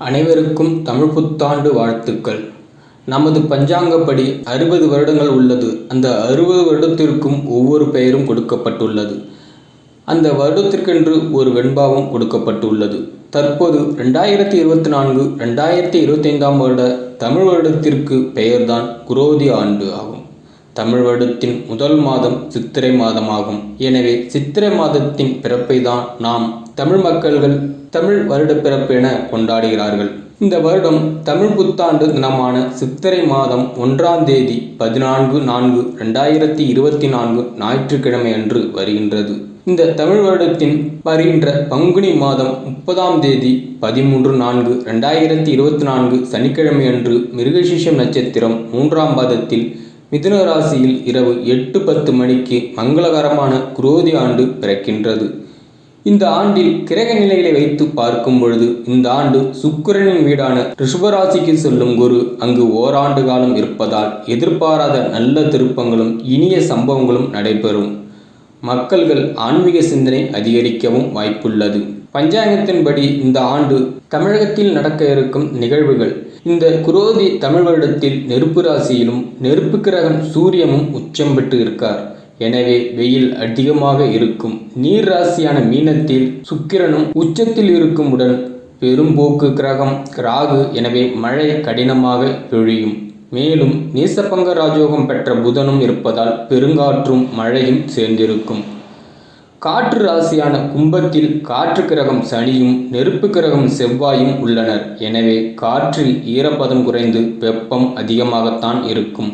அனைவருக்கும் தமிழ் புத்தாண்டு வாழ்த்துக்கள். நமது பஞ்சாங்கப்படி 60 வருடங்கள் உள்ளது. அந்த 60 வருடத்திற்கும் ஒவ்வொரு பெயரும் கொடுக்கப்பட்டுள்ளது. அந்த வருடத்திற்கென்று ஒரு வெண்பாவும் கொடுக்கப்பட்டுள்ளது. தற்போது 2024 2025 வருட தமிழ் வருடத்திற்கு பெயர்தான் குரோதி ஆண்டு ஆகும். தமிழ் வருடத்தின் முதல் மாதம் சித்திரை மாதமாகும். எனவே சித்திரை மாதத்தின் பிறப்பை தான் நாம் தமிழ் மக்கள்கள் தமிழ் வருட பிறப்பு என கொண்டாடுகிறார்கள். இந்த வருடம் தமிழ் புத்தாண்டு தினமான சித்திரை மாதம் 1ஆம் தேதி 14/4/2024 ஞாயிற்றுக்கிழமை அன்று வருகின்றது. இந்த தமிழ் வருடத்தின் வருகின்ற பங்குனி மாதம் 30ஆம் தேதி 13/4/2024 சனிக்கிழமை அன்று மிருகசீரிஷம் நட்சத்திரம் 3ஆம் பாதத்தில் மிதுன ராசியில் இரவு 8:10 மணிக்கு மங்களகரமான குரோதி ஆண்டு பிறக்கின்றது. இந்த ஆண்டில் கிரக நிலைகளை வைத்து பார்க்கும் பொழுது இந்த ஆண்டு சுக்கிரனின் வீடான ரிஷபராசிக்கு செல்லும் குரு அங்கு ஓராண்டு காலம் இருப்பதால் எதிர்பாராத நல்ல திருப்பங்களும் இனிய சம்பவங்களும் நடைபெறும். மக்கள்கள் ஆன்மீக சிந்தனை அதிகரிக்கவும் வாய்ப்புள்ளது. பஞ்சாங்கத்தின்படி இந்த ஆண்டு தமிழகத்தில் நடக்க இருக்கும் நிகழ்வுகள். இந்த குரோதி தமிழ் வருடத்தில் நெருப்பு ராசியிலும் நெருப்பு கிரகன் சூரியனும் உச்சம் பெற்று இருக்கார். எனவே வெயில் அதிகமாக இருக்கும். நீர் ராசியான மீனத்தில் சுக்கிரனும் உச்சத்தில் இருக்குமுடன் பெரும்போக்கு கிரகம் ராகு. எனவே மழை கடினமாக பொழியும். மேலும் நீசபங்க ராஜயோகம் பெற்ற புதனும் இருப்பதால் பெருங்காற்றும் மழையும் சேர்ந்திருக்கும். காற்று ராசியான கும்பத்தில் காற்று கிரகம் சனியும் நெருப்பு கிரகம் செவ்வாயும் உள்ளனர். எனவே காற்றில் ஈரப்பதம் குறைந்து வெப்பம் அதிகமாகத்தான் இருக்கும்.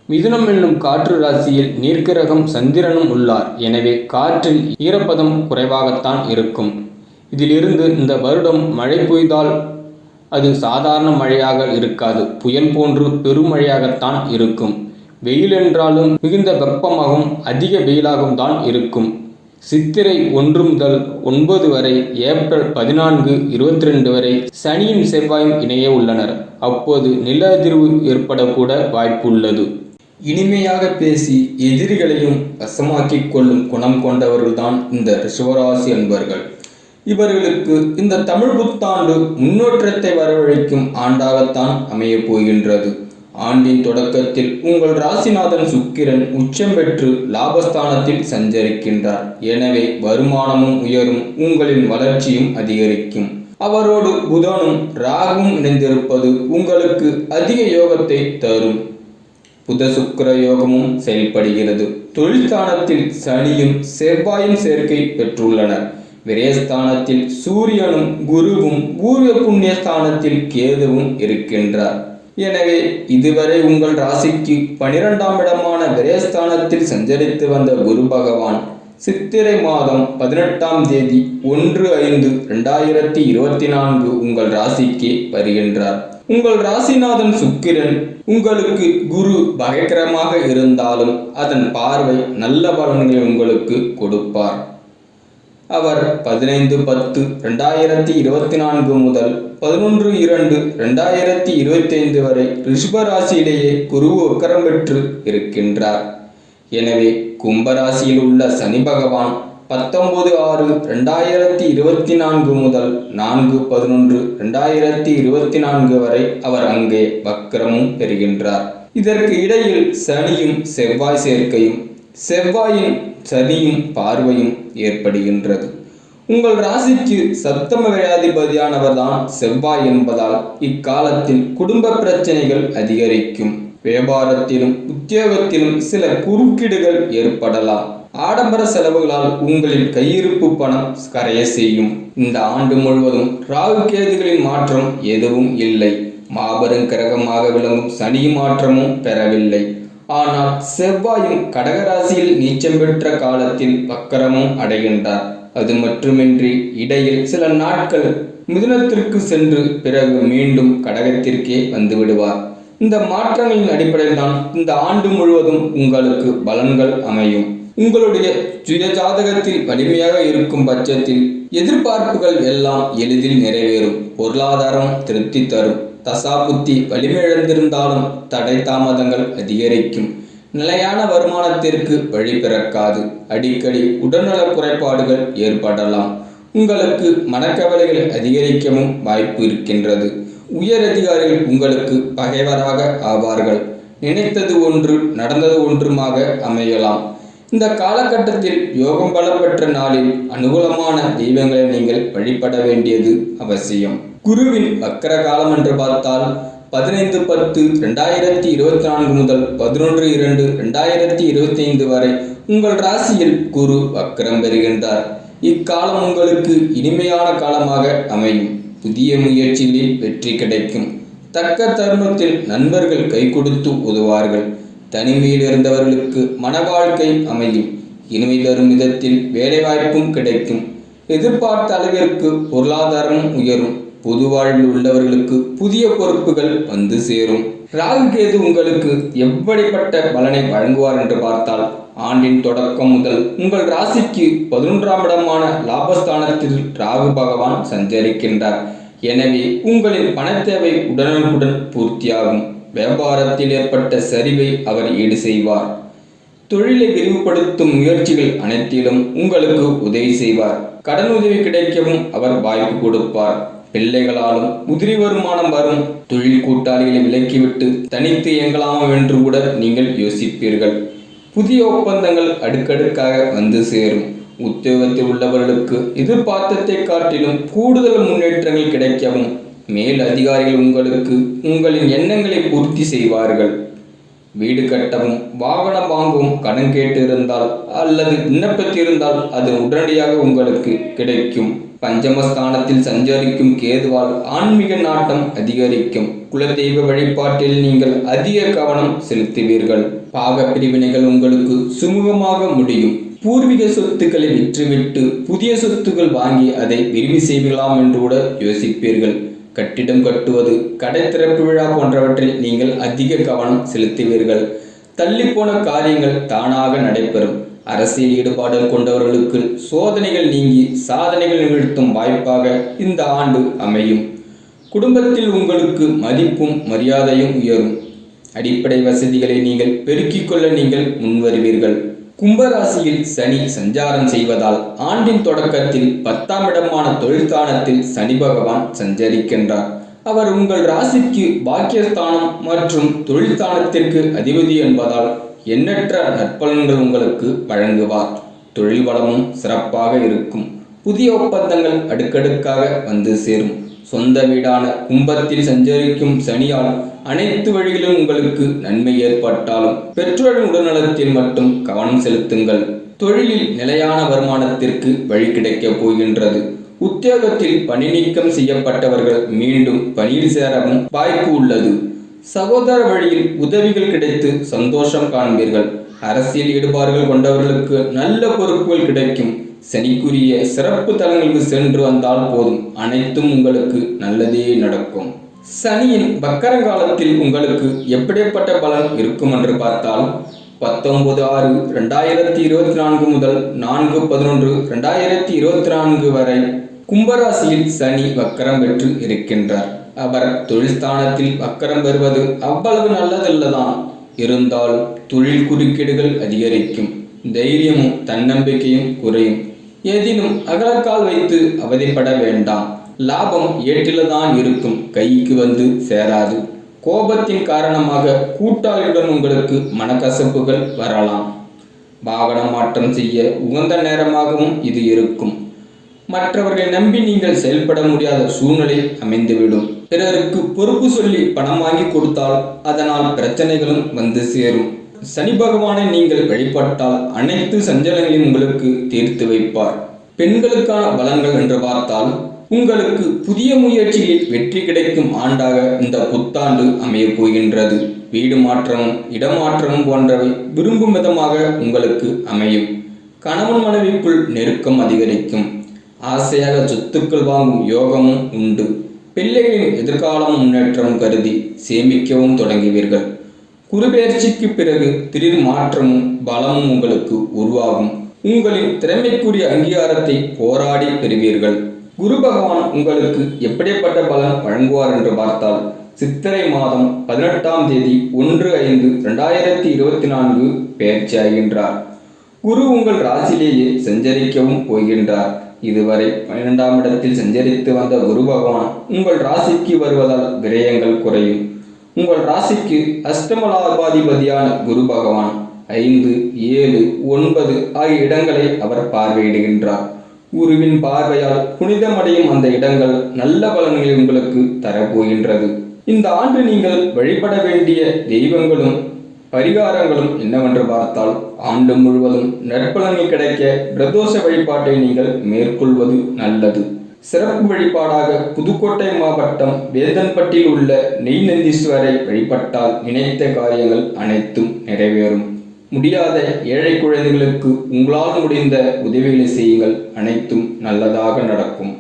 மிதுனம் என்னும் காற்று ராசியில் நீர்க்கிரகம் சந்திரனும் உள்ளார். எனவே காற்றில் ஈரப்பதம் குறைவாகத்தான் இருக்கும். இதிலிருந்து இந்த வருடம் மழை பெய்தால் அது சாதாரண மழையாக இருக்காது. புயல் போன்று பெருமழையாகத்தான் இருக்கும். வெயில் என்றாலும் மிகுந்த வெப்பமாகவும் அதிக வெயிலாகவும் தான் இருக்கும். சித்திரை 1 முதல் 9 வரை, ஏப்ரல் 14, 22 வரை சனியும் செவ்வாயும் இணைய உள்ளனர். அப்போது நில அதிர்வு ஏற்படக்கூட வாய்ப்பு உள்ளது. இனிமையாக பேசி எதிரிகளையும் வசமாக்கிக் கொள்ளும் குணம் கொண்டவர்கள்தான் இந்த ரிஷபராசி அன்பர்கள். இவர்களுக்கு இந்த தமிழ் புத்தாண்டு முன்னேற்றத்தை வரவழைக்கும் ஆண்டாகத்தான் அமைய போகின்றது. ஆண்டின் தொடக்கத்தில் உங்கள் ராசிநாதன் சுக்கிரன் உச்சம் பெற்று லாபஸ்தானத்தில் சஞ்சரிக்கின்றார். எனவே வருமானமும் உயரும், உங்களின் வளர்ச்சியும் அதிகரிக்கும். அவரோடு புதனும் ராகுவும் இணைந்திருப்பது உங்களுக்கு அதிக யோகத்தை தரும். புத சுக்கிர யோகமும் செயல்படுகிறது. தொழில்ஸ்தானத்தில் சனியும் செவ்வாயும் சேர்க்கை பெற்றுள்ளனர். விரயஸ்தானத்தில் சூரியனும் குருவும், பூர்வ புண்ணிய ஸ்தானத்தில் கேதுவும் இருக்கின்றார். எனவே இதுவரை உங்கள் ராசிக்கு 12ஆம் இடமான விரயஸ்தானத்தில் சஞ்சரித்து வந்த குரு பகவான் சித்திரை மாதம் 18ஆம் தேதி 1/5/2024 உங்கள் ராசிக்கு வருகின்றார். உங்கள் ராசிநாதன் சுக்கிரன் உங்களுக்கு குரு பகைக்கிரமாக இருந்தாலும் அதன் பார்வை நல்ல பலன்களை உங்களுக்கு கொடுப்பார். அவர் 15/10/2024 முதல் 11/2/2025 வரை ரிஷபராசியிலேயே குரு வக்கரம் பெற்று இருக்கின்றார். எனவே கும்பராசியில் உள்ள சனி பகவான் 19/6/2024 முதல் 4/11/2024 வரை அவர் அங்கே வக்கரமும் பெறுகின்றார். இதற்கு இடையில் சனியும் செவ்வாய் சேர்க்கையும் செவ்வாயின் சனியும் பார்வையும் ஏற்படுகின்றது. உங்கள் ராசிக்கு சப்தம வியாதிபதியானவர் தான் செவ்வாய் என்பதால் இக்காலத்தில் குடும்ப பிரச்சனைகள் அதிகரிக்கும். வியாபாரத்திலும் உத்தியோகத்திலும் சில குறுக்கீடுகள் ஏற்படலாம். ஆடம்பர செலவுகளால் உங்களின் கையிருப்பு பணம் கரைய செய்யும். இந்த ஆண்டு முழுவதும் ராகு கேதுகளின் மாற்றம் எதுவும் இல்லை. மாபெரும் கிரகமாக விளங்கும் சனி மாற்றமும் பெறவில்லை. ஆனால் செவ்வாயும் கடகராசியில் நீச்சம் பெற்ற காலத்தில் வக்கரமும் அடைகின்றார். அது மட்டுமின்றி இடையில் சில நாட்கள் மிதுனத்திற்கு சென்று பிறகு மீண்டும் கடகத்திற்கே வந்துவிடுவார். இந்த மாற்றங்களின் அடிப்படையில் தான் இந்த ஆண்டு முழுவதும் உங்களுக்கு பலன்கள் அமையும். உங்களுடைய சுய ஜாதகத்தில் வலிமையாக இருக்கும் பட்சத்தில் எதிர்பார்ப்புகள் எல்லாம் எளிதில் நிறைவேறும். பொருளாதாரம் திருப்தி தரும். தசாபுத்தி வலிமையிழந்திருந்தாலும் தடை தாமதங்கள் அதிகரிக்கும். நிலையான வருமானத்திற்கு வழி பிறக்காது. அடிக்கடி உடல்நல குறைபாடுகள் ஏற்படலாம். உங்களுக்கு மனக்கவலைகள் அதிகரிக்கவும் வாய்ப்பு இருக்கின்றது. உயர் அதிகாரிகள் உங்களுக்கு பகைவராக ஆவார்கள். நினைத்தது ஒன்று நடந்தது ஒன்றுமாக அமையலாம். இந்த காலகட்டத்தில் யோகம் பலப்பெற்ற நாளில் அனுகூலமான தெய்வங்களை நீங்கள் வழிபட வேண்டியது அவசியம். குருவின் வக்கர காலம் என்று பார்த்தால் 15-10-2024 முதல் 11-2-2025 வரை உங்கள் ராசியில் குரு வக்கரம் பெறுகின்றார். இக்காலம் உங்களுக்கு இனிமையான காலமாக அமையும். புதிய முயற்சிகளில் வெற்றி கிடைக்கும். தக்க தருணத்தில் நண்பர்கள் கை கொடுத்து உதவுவார்கள். தனிமையில் இருந்தவர்களுக்கு மன வாழ்க்கை அமையும். இனிமை தரும் விதத்தில் வேலைவாய்ப்பும் கிடைக்கும். எதிர்பார்த்த அளவிற்கு பொருளாதாரமும் உயரும். பொது வாழ்வில் உள்ளவர்களுக்கு புதிய பொறுப்புகள் வந்து சேரும். ராகு கேது உங்களுக்கு எப்படிப்பட்ட பலனை வழங்குவார் என்று பார்த்தால், ஆண்டின் தொடக்கம் முதல் உங்கள் ராசிக்கு 11ஆம் இடமான லாபஸ்தானத்தில் ராகு பகவான் சஞ்சரிக்கின்றார். எனவே உங்களின் பண தேவை உடனுக்குடன் பூர்த்தியாகும். வியாபாரத்தில் ஏற்பட்ட சரிவை அவர் ஈடு செய்வார். தொழிலை விரிவுபடுத்தும் முயற்சிகள் அனைத்திலும் உங்களுக்கு உதவி செய்வார். கடன் உதவி கிடைக்கவும் அவர் வாய்ப்பு கொடுப்பார். பிள்ளைகளாலும் உதிரி வருமானம் வரும். தொழில் கூட்டாளிகளை விலக்கிவிட்டு தனித்து இயங்கலாமா என்று கூட நீங்கள் யோசிப்பீர்கள். புதிய ஒப்பந்தங்கள் அடுக்கடுக்காக வந்து சேரும். உத்தியோகத்தில் உள்ளவர்களுக்கு எதிர்பார்த்ததை காட்டிலும் கூடுதல் முன்னேற்றங்கள் கிடைக்கவும் மேல் அதிகாரிகள் உங்களுக்கு உங்களின் எண்ணங்களை பூர்த்தி செய்வார்கள். வீடு கட்டவும் வாகனம் வாங்கவும் கடன் கேட்டு இருந்தால் அல்லது விண்ணப்பித்திருந்தால் அது உடனடியாக உங்களுக்கு கிடைக்கும். பஞ்சமஸ்தானத்தில் சஞ்சரிக்கும் கேதுவால் ஆன்மீக நாட்டம் அதிகரிக்கும். குலதெய்வ வழிபாட்டில் நீங்கள் அதிக கவனம் செலுத்துவீர்கள். பாக பிரிவினைகள் உங்களுக்கு சுமூகமாக முடியும். பூர்வீக சொத்துக்களை விற்றுவிட்டு புதிய சொத்துக்கள் வாங்கி அதை விரிவு செய்யலாம் என்று கூட யோசிப்பீர்கள். கட்டிடம் கட்டுவது, கடை திறப்பு விழா போன்றவற்றில் நீங்கள் அதிக கவனம் செலுத்துவீர்கள். தள்ளிப்போன காரியங்கள் தானாக நடைபெறும். அரசியல் ஈடுபாடு கொண்டவர்களுக்கு சோதனைகள் நீங்கி சாதனைகள் நிகழ்த்தும் வாய்ப்பாக இந்த ஆண்டு அமையும். குடும்பத்தில் உங்களுக்கு மதிப்பும் மரியாதையும் உயரும். அடிப்படை வசதிகளை நீங்கள் பெருக்கிக் கொள்ள நீங்கள் முன்வருவீர்கள். கும்பராசியில் சனி சஞ்சாரம் செய்வதால் ஆண்டின் தொடக்கத்தில் 10ஆம் இடமான தொழில்ஸ்தானத்தில் சனி பகவான் சஞ்சரிக்கின்றார். அவர் உங்கள் ராசிக்கு பாக்கியஸ்தானம் மற்றும் தொழில்ஸ்தானத்திற்கு அதிபதி என்பதால் எண்ணற்ற நற்பலன்கள் உங்களுக்கு வழங்குவார். தொழில் வளமும் சிறப்பாக இருக்கும். புதிய ஒப்பந்தங்கள் அடுக்கடுக்காக வந்து சேரும். சொந்த வீடான கும்பத்தில் சஞ்சரிக்கும் சனியால் அனைத்து வழிகளிலும் உங்களுக்கு நன்மை ஏற்பட்டாலும் பெற்றோரின் உடல்நலத்தில் மட்டும் கவனம் செலுத்துங்கள். தொழிலில் நிலையான வருமானத்திற்கு வழி கிடைக்கப் போகின்றது. உத்தியோகத்தில் பணி நீக்கம் செய்யப்பட்டவர்கள் மீண்டும் பணியில் சேரவும் வாய்ப்பு உள்ளது. சகோதர வழியில் உதவிகள் கிடைத்து சந்தோஷம் காண்பீர்கள். அரசியல் ஈடுபாடுகள் கொண்டவர்களுக்கு நல்ல பொறுப்புகள் கிடைக்கும். சனிக்குரிய சிறப்பு தலங்களுக்கு சென்று வந்தால் போதும், அனைத்தும் உங்களுக்கு நல்லதே நடக்கும். சனியின் வக்கரங்காலத்தில் உங்களுக்கு எப்படிப்பட்ட பலன் இருக்கும் என்று பார்த்தால், 19/6/2024 முதல் 4/11/2024 வரை கும்பராசியில் சனி வக்கரம் பெற்று இருக்கின்றார். அவர் தொழில்ஸ்தானத்தில் வக்கரம் பெறுவது அவ்வளவு நல்லதல்லதான். இருந்தால் தொழில் குறுக்கீடுகள் அதிகரிக்கும். தைரியமும் தன்னம்பிக்கையும் குறையும். ஏதினும் அகலக்கால் வைத்து அவதிப்பட வேண்டாம். லாபம் ஏட்டில்தான் இருக்கும், கைக்கு வந்து சேராது. கோபத்தின் காரணமாக கூட்டாளியுடன் உங்களுக்கு மனக்கசப்புகள் வரலாம். வாகன மாற்றம் செய்ய உகந்த நேரமாகவும் இது இருக்கும். மற்றவர்களை நம்பி நீங்கள் செயல்பட முடியாத சூழ்நிலை அமைந்துவிடும். பிறருக்கு பொறுப்பு சொல்லி பணம் வாங்கி கொடுத்தால் அதனால் பிரச்சனைகளும் வந்து சேரும். சனி பகவானை நீங்கள் வழிபட்டால் அனைத்து சஞ்சலங்களையும் உங்களுக்கு தீர்த்து வைப்பார். பெண்களுக்கான பலன்கள் என்று பார்த்தால், உங்களுக்கு புதிய முயற்சிகளில் வெற்றி கிடைக்கும் ஆண்டாக இந்த புத்தாண்டு அமையப் போகின்றது. வீடு மாற்றமும் இடமாற்றமும் போன்றவை விரும்பும் விதமாக உங்களுக்கு அமையும். கணவன் மனைவிக்குள் நெருக்கம் அதிகரிக்கும். ஆசையாக சொத்துக்கள் வாங்கும் யோகமும் உண்டு. பிள்ளைகளின் எதிர்காலம் முன்னேற்றம் கருதி சேமிக்கவும் தொடங்குவீர்கள். குருபெயர்ச்சிக்கு பிறகு திடீர் மாற்றமும் பலமும் உங்களுக்கு உருவாகும். உங்களின் திறமைக்குரிய அங்கீகாரத்தை போராடி பெறுவீர்கள். குரு பகவான் உங்களுக்கு எப்படிப்பட்ட பலன் வழங்குவார் என்று பார்த்தால், சித்திரை மாதம் 18ஆம் தேதி 1/5/2024 பெயர்ச்சியாகின்றார். குரு உங்கள் ராசியிலேயே சஞ்சரிக்கவும் போகின்றார். இதுவரை 12ஆம் இடத்தில் சஞ்சரித்து வந்த குரு பகவான் உங்கள் ராசிக்கு வருவதால் விரயங்கள் குறையும். உங்கள் ராசிக்கு அஷ்டமலாபாதிபதியான குரு பகவான் 5, 7, 9 ஆகிய இடங்களை அவர் பார்வையிடுகின்றார். குருவின் பார்வையால் புனிதமடையும் அந்த இடங்கள் நல்ல பலன்களை உங்களுக்கு தரப்போகின்றது. இந்த ஆண்டு நீங்கள் வழிபட வேண்டிய தெய்வங்களும் பரிகாரங்களும் என்னவென்று பார்த்தால், ஆண்டு முழுவதும் நற்பலன்கள் கிடைக்க பிரதோஷ வழிபாட்டை நீங்கள் மேற்கொள்வது நல்லது. சிறப்பு வழிபாடாக புதுக்கோட்டை மாவட்டம் வேதன்பட்டியில் உள்ள நெய்நந்தீஸ்வரை வழிபட்டால் நினைத்த காரியங்கள் அனைத்தும் நிறைவேறும். முடியாத ஏழை குழந்தைகளுக்கு உங்களால் முடிந்த உதவிகளை செய்யுங்கள், அனைத்தும் நல்லதாக நடக்கும்.